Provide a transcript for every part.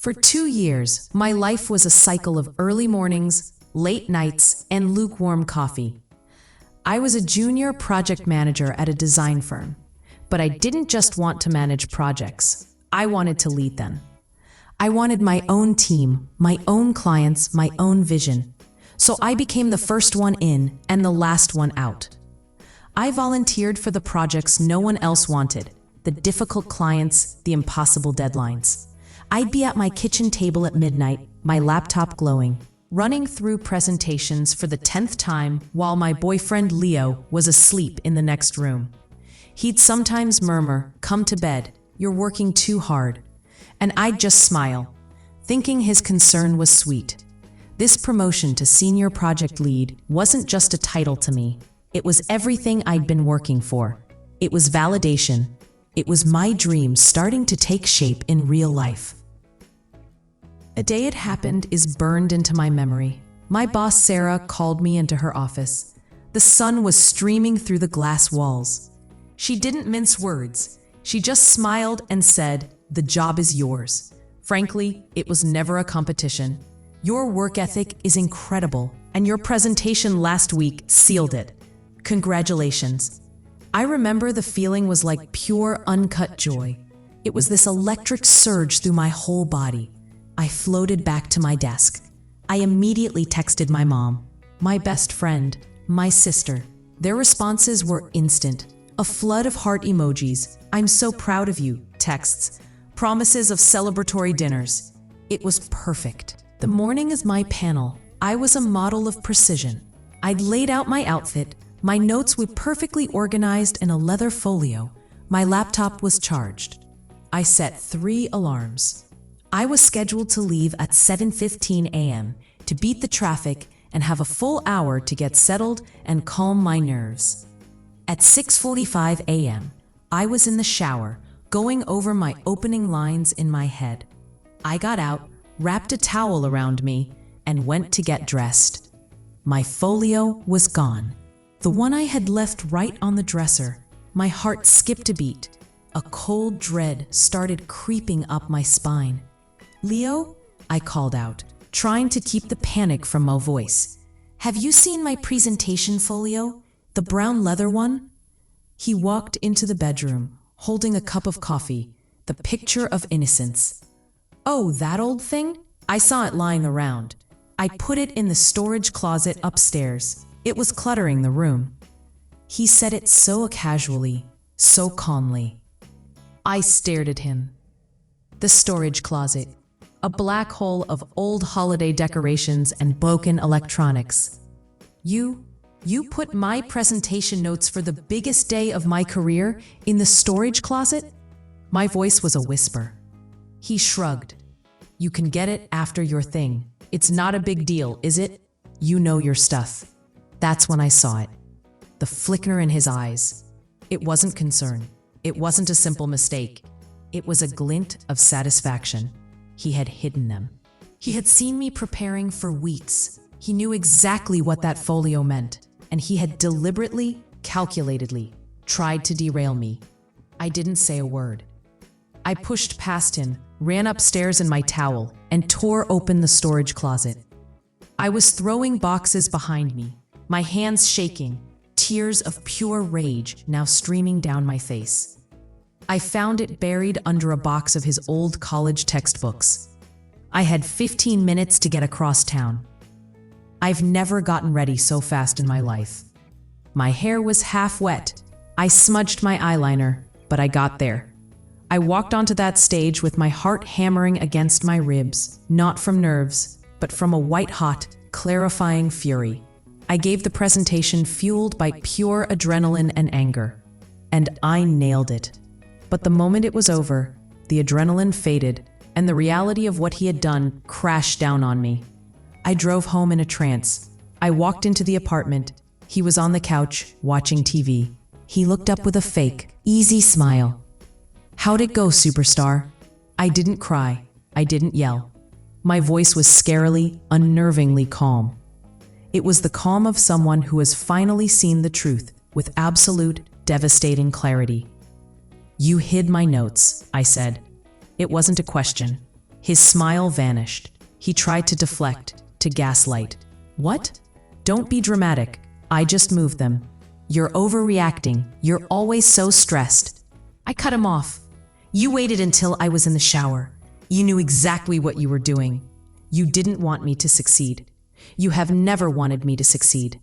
For 2 years, my life was a cycle of early mornings, late nights, and lukewarm coffee. I was a junior project manager at a design firm, but I didn't just want to manage projects. I wanted to lead them. I wanted my own team, my own clients, my own vision. So I became the first one in and the last one out. I volunteered for the projects no one else wanted, the difficult clients, the impossible deadlines. I'd be at my kitchen table at midnight, my laptop glowing, running through presentations for the 10th time while my boyfriend Leo was asleep in the next room. He'd sometimes murmur, "Come to bed, you're working too hard." And I'd just smile, thinking his concern was sweet. This promotion to senior project lead wasn't just a title to me. It was everything I'd been working for. It was validation. It was my dreams starting to take shape in real life. A day it happened is burned into my memory. My boss Sarah called me into her office. The sun was streaming through the glass walls. She didn't mince words. She just smiled and said, "The job is yours." Frankly, it was never a competition. "Your work ethic is incredible, and your presentation last week sealed it. Congratulations." I remember the feeling was like pure, uncut joy. It was this electric surge through my whole body. I floated back to my desk. I immediately texted my mom, my best friend, my sister. Their responses were instant. A flood of heart emojis, "I'm so proud of you," texts, promises of celebratory dinners. It was perfect. The morning of my panel, I was a model of precision. I'd laid out my outfit, my notes were perfectly organized in a leather folio. My laptop was charged. I set 3 alarms. I was scheduled to leave at 7:15 a.m. to beat the traffic and have a full hour to get settled and calm my nerves. At 6:45 a.m., I was in the shower, going over my opening lines in my head. I got out, wrapped a towel around me, and went to get dressed. My folio was gone. The one I had left right on the dresser. My heart skipped a beat. A cold dread started creeping up my spine. "Leo?" I called out, trying to keep the panic from my voice. "Have you seen my presentation folio? The brown leather one?" He walked into the bedroom, holding a cup of coffee, the picture of innocence. "Oh, that old thing? I saw it lying around. I put it in the storage closet upstairs. It was cluttering the room." He said it so casually, so calmly. I stared at him. The storage closet, a black hole of old holiday decorations and broken electronics. You put my presentation notes for the biggest day of my career in the storage closet?" My voice was a whisper. He shrugged. "You can get it after your thing. It's not a big deal, is it? You know your stuff." That's when I saw it. The flicker in his eyes. It wasn't concern. It wasn't a simple mistake. It was a glint of satisfaction. He had hidden them. He had seen me preparing for weeks. He knew exactly what that folio meant, and he had deliberately, calculatedly, tried to derail me. I didn't say a word. I pushed past him, ran upstairs in my towel, and tore open the storage closet. I was throwing boxes behind me, my hands shaking, tears of pure rage now streaming down my face. I found it buried under a box of his old college textbooks. I had 15 minutes to get across town. I've never gotten ready so fast in my life. My hair was half wet. I smudged my eyeliner, but I got there. I walked onto that stage with my heart hammering against my ribs, not from nerves, but from a white-hot, clarifying fury. I gave the presentation fueled by pure adrenaline and anger, and I nailed it. But the moment it was over, the adrenaline faded, and the reality of what he had done crashed down on me. I drove home in a trance. I walked into the apartment. He was on the couch, watching TV. He looked up with a fake, easy smile. "How'd it go, superstar?" I didn't cry. I didn't yell. My voice was scarily, unnervingly calm. It was the calm of someone who has finally seen the truth with absolute, devastating clarity. "You hid my notes," I said. It wasn't a question. His smile vanished. He tried to deflect, to gaslight. What? Don't be dramatic. I just moved them. You're overreacting. You're always so stressed. I cut him off. You waited until I was in the shower. You knew exactly what you were doing. You didn't want me to succeed. You have never wanted me to succeed.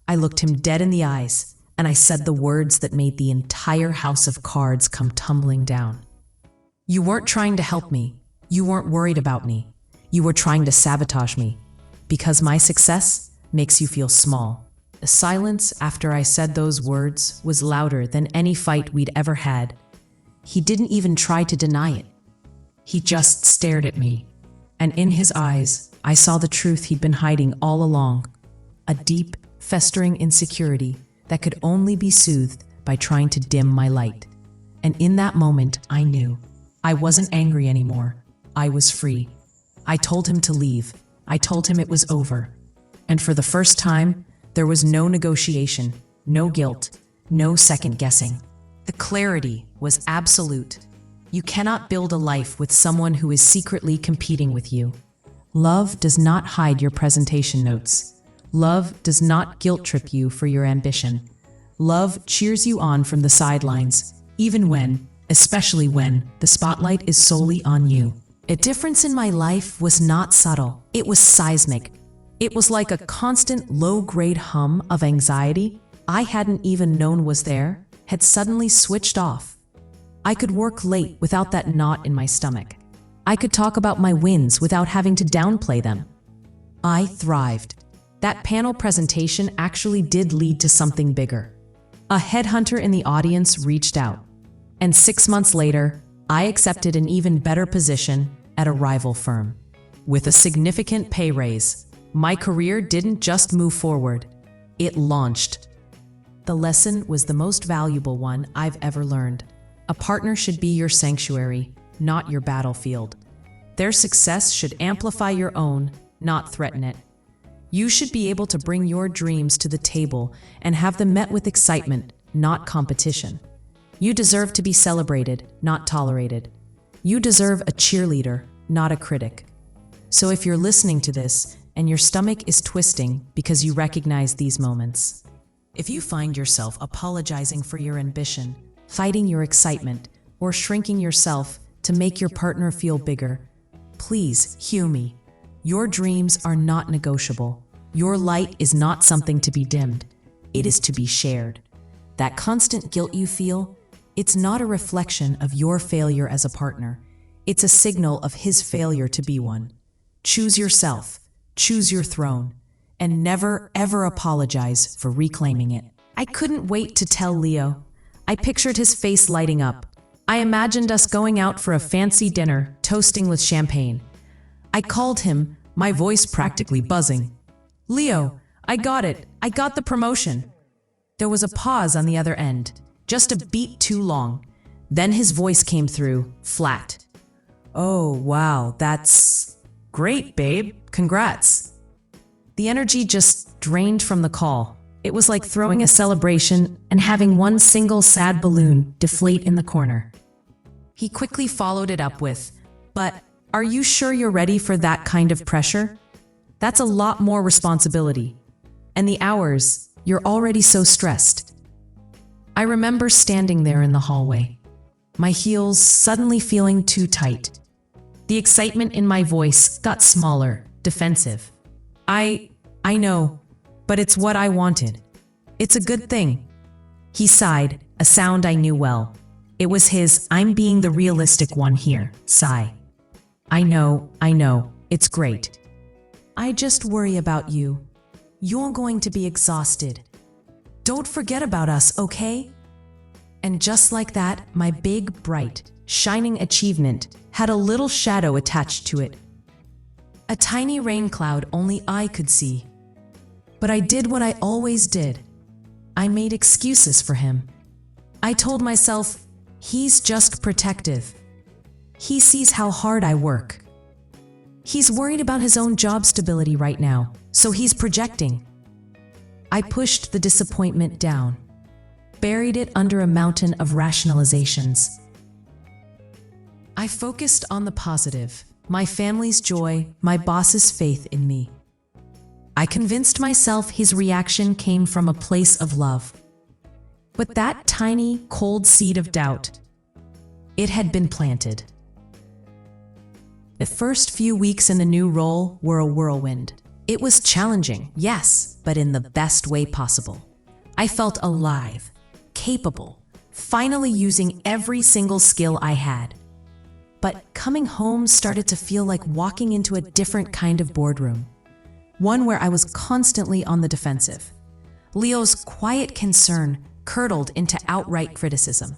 I looked him dead in the eyes, and I said the words that made the entire house of cards come tumbling down. You weren't trying to help me. You weren't worried about me. You were trying to sabotage me, because my success makes you feel small. The silence after I said those words was louder than any fight we'd ever had. He didn't even try to deny it. He just stared at me, and in his eyes, I saw the truth he'd been hiding all along. A deep, festering insecurity that could only be soothed by trying to dim my light. And in that moment, I knew. I wasn't angry anymore. I was free. I told him to leave. I told him it was over. And for the first time, there was no negotiation, no guilt, no second guessing. The clarity was absolute. You cannot build a life with someone who is secretly competing with you. Love does not hide your presentation notes. Love does not guilt-trip you for your ambition. Love cheers you on from the sidelines, even when, especially when, the spotlight is solely on you. A difference in my life was not subtle. It was seismic. It was like a constant low-grade hum of anxiety I hadn't even known was there, had suddenly switched off. I could work late without that knot in my stomach. I could talk about my wins without having to downplay them. I thrived. That panel presentation actually did lead to something bigger. A headhunter in the audience reached out. And 6 months later, I accepted an even better position at a rival firm. With a significant pay raise, my career didn't just move forward, it launched. The lesson was the most valuable one I've ever learned. A partner should be your sanctuary, not your battlefield. Their success should amplify your own, not threaten it. You should be able to bring your dreams to the table and have them met with excitement, not competition. You deserve to be celebrated, not tolerated. You deserve a cheerleader, not a critic. So if you're listening to this and your stomach is twisting because you recognize these moments, if you find yourself apologizing for your ambition, fighting your excitement, or shrinking yourself to make your partner feel bigger, please hear me. Your dreams are not negotiable. Your light is not something to be dimmed. It is to be shared. That constant guilt you feel, it's not a reflection of your failure as a partner. It's a signal of his failure to be one. Choose yourself, choose your throne, and never, ever apologize for reclaiming it. I couldn't wait to tell Leo. I pictured his face lighting up. I imagined us going out for a fancy dinner, toasting with champagne. I called him, my voice practically buzzing. Leo, I got it. I got the promotion. There was a pause on the other end, just a beat too long. Then his voice came through, flat. Oh, wow, that's great, babe. Congrats. The energy just drained from the call. It was like throwing a celebration and having one single sad balloon deflate in the corner. He quickly followed it up with, "But are you sure you're ready for that kind of pressure? That's a lot more responsibility. And the hours, you're already so stressed." I remember standing there in the hallway, my heels suddenly feeling too tight. The excitement in my voice got smaller, defensive. I know, but it's what I wanted. It's a good thing. He sighed, a sound I knew well. It was his "I'm being the realistic one here" sigh. I know, it's great. I just worry about you. You're going to be exhausted. Don't forget about us, okay? And just like that, my big, bright, shining achievement had a little shadow attached to it. A tiny rain cloud only I could see. But I did what I always did. I made excuses for him. I told myself, he's just protective. He sees how hard I work. He's worried about his own job stability right now, so he's projecting. I pushed the disappointment down, buried it under a mountain of rationalizations. I focused on the positive, my family's joy, my boss's faith in me. I convinced myself his reaction came from a place of love. But that tiny, cold seed of doubt, it had been planted. The first few weeks in the new role were a whirlwind. It was challenging, yes, but in the best way possible. I felt alive, capable, finally using every single skill I had. But coming home started to feel like walking into a different kind of boardroom, one where I was constantly on the defensive. Leo's quiet concern curdled into outright criticism.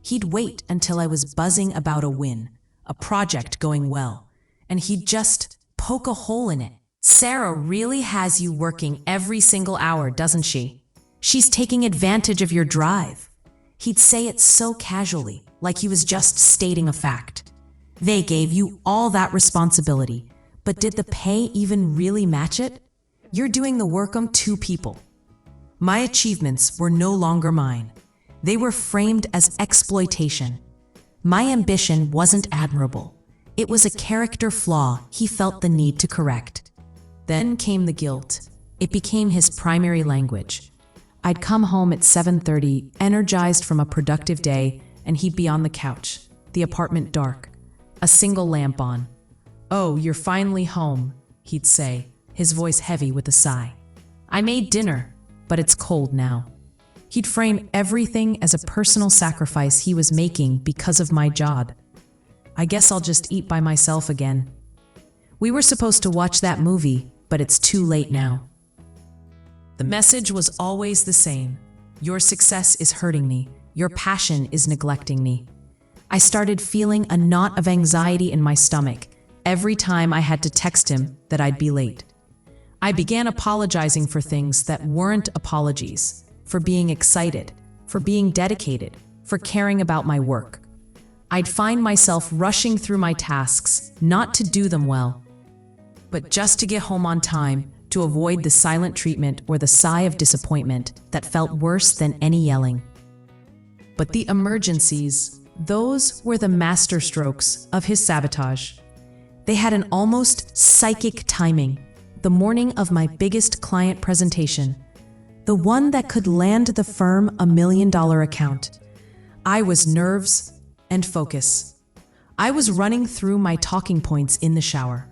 He'd wait until I was buzzing about a win, a project going well, and he'd just poke a hole in it. Sarah really has you working every single hour, doesn't she? She's taking advantage of your drive. He'd say it so casually, like he was just stating a fact. They gave you all that responsibility, but did the pay even really match it? You're doing the work on two people. My achievements were no longer mine. They were framed as exploitation. My ambition wasn't admirable. It was a character flaw he felt the need to correct. Then came the guilt. It became his primary language. I'd come home at 7:30, energized from a productive day, and he'd be on the couch, the apartment dark, a single lamp on. "Oh, you're finally home," he'd say, his voice heavy with a sigh. "I made dinner, but it's cold now." He'd frame everything as a personal sacrifice he was making because of my job. "I guess I'll just eat by myself again. We were supposed to watch that movie, but it's too late now." The message was always the same. Your success is hurting me. Your passion is neglecting me. I started feeling a knot of anxiety in my stomach every time I had to text him that I'd be late. I began apologizing for things that weren't apologies, for being excited, for being dedicated, for caring about my work. I'd find myself rushing through my tasks, not to do them well, but just to get home on time, to avoid the silent treatment or the sigh of disappointment that felt worse than any yelling. But the emergencies, those were the masterstrokes of his sabotage. They had an almost psychic timing. The morning of my biggest client presentation, the one that could land the firm $1 million account. I was nerves and focus. I was running through my talking points in the shower.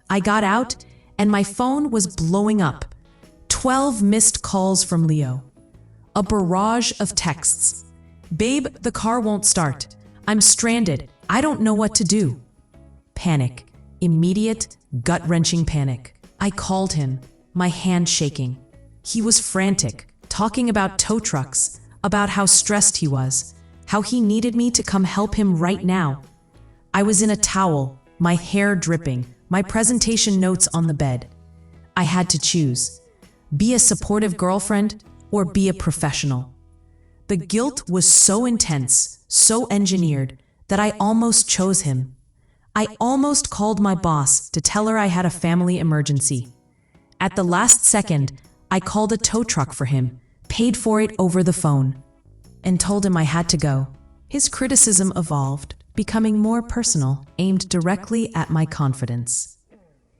I got out and my phone was blowing up. 12 missed calls from Leo. A barrage of texts. "Babe, the car won't start. I'm stranded. I don't know what to do." Panic. Immediate, gut-wrenching panic. I called him, my hand shaking. He was frantic, talking about tow trucks, about how stressed he was, how he needed me to come help him right now. I was in a towel, my hair dripping, my presentation notes on the bed. I had to choose. Be a supportive girlfriend or be a professional. The guilt was so intense, so engineered, that I almost chose him. I almost called my boss to tell her I had a family emergency. At the last second, I called a tow truck for him, paid for it over the phone, and told him I had to go. His criticism evolved, becoming more personal, aimed directly at my confidence.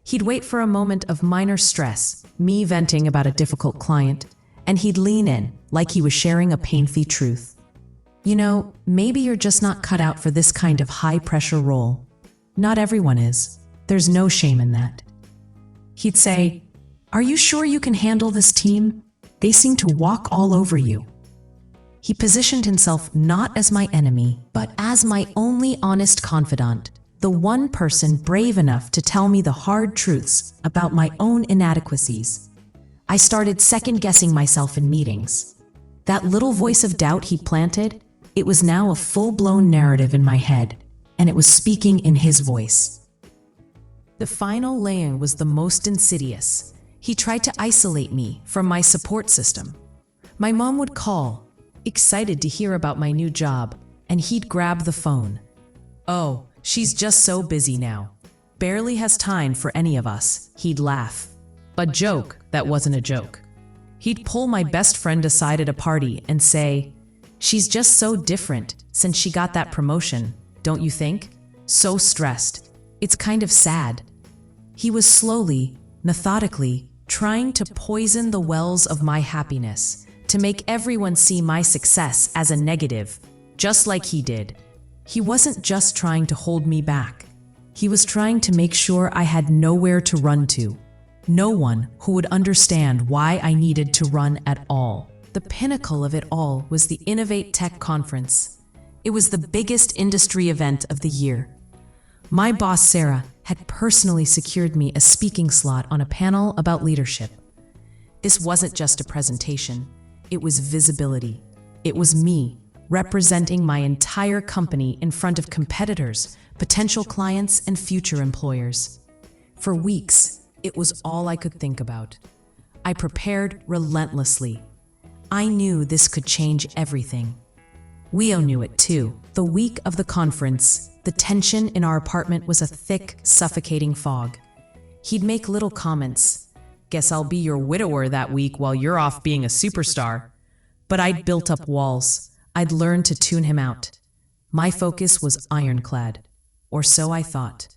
He'd wait for a moment of minor stress, me venting about a difficult client, and he'd lean in, like he was sharing a painful truth. "You know, maybe you're just not cut out for this kind of high-pressure role. Not everyone is. There's no shame in that." He'd say, "Are you sure you can handle this team? They seem to walk all over you." He positioned himself not as my enemy, but as my only honest confidant, the one person brave enough to tell me the hard truths about my own inadequacies. I started second-guessing myself in meetings. That little voice of doubt he planted, it was now a full-blown narrative in my head, and it was speaking in his voice. The final layer was the most insidious. He tried to isolate me from my support system. My mom would call, excited to hear about my new job, and he'd grab the phone. "Oh, she's just so busy now. Barely has time for any of us," he'd laugh. A joke that wasn't a joke. He'd pull my best friend aside at a party and say, "She's just so different since she got that promotion, don't you think?" so stressed. It's kind of sad. He was slowly, methodically, trying to poison the wells of my happiness, to make everyone see my success as a negative, just like he did. He wasn't just trying to hold me back. He was trying to make sure I had nowhere to run to. No one who would understand why I needed to run at all. The pinnacle of it all was the Innovate Tech Conference. It was the biggest industry event of the year. My boss, Sarah, had personally secured me a speaking slot on a panel about leadership. This wasn't just a presentation. It was visibility. It was me, representing my entire company in front of competitors, potential clients, and future employers. For weeks, it was all I could think about. I prepared relentlessly. I knew this could change everything. Leo knew it too. The week of the conference, the tension in our apartment was a thick, suffocating fog. He'd make little comments. Guess I'll be your widower that week while you're off being a superstar. But I'd built up walls. I'd learned to tune him out. My focus was ironclad, or so I thought.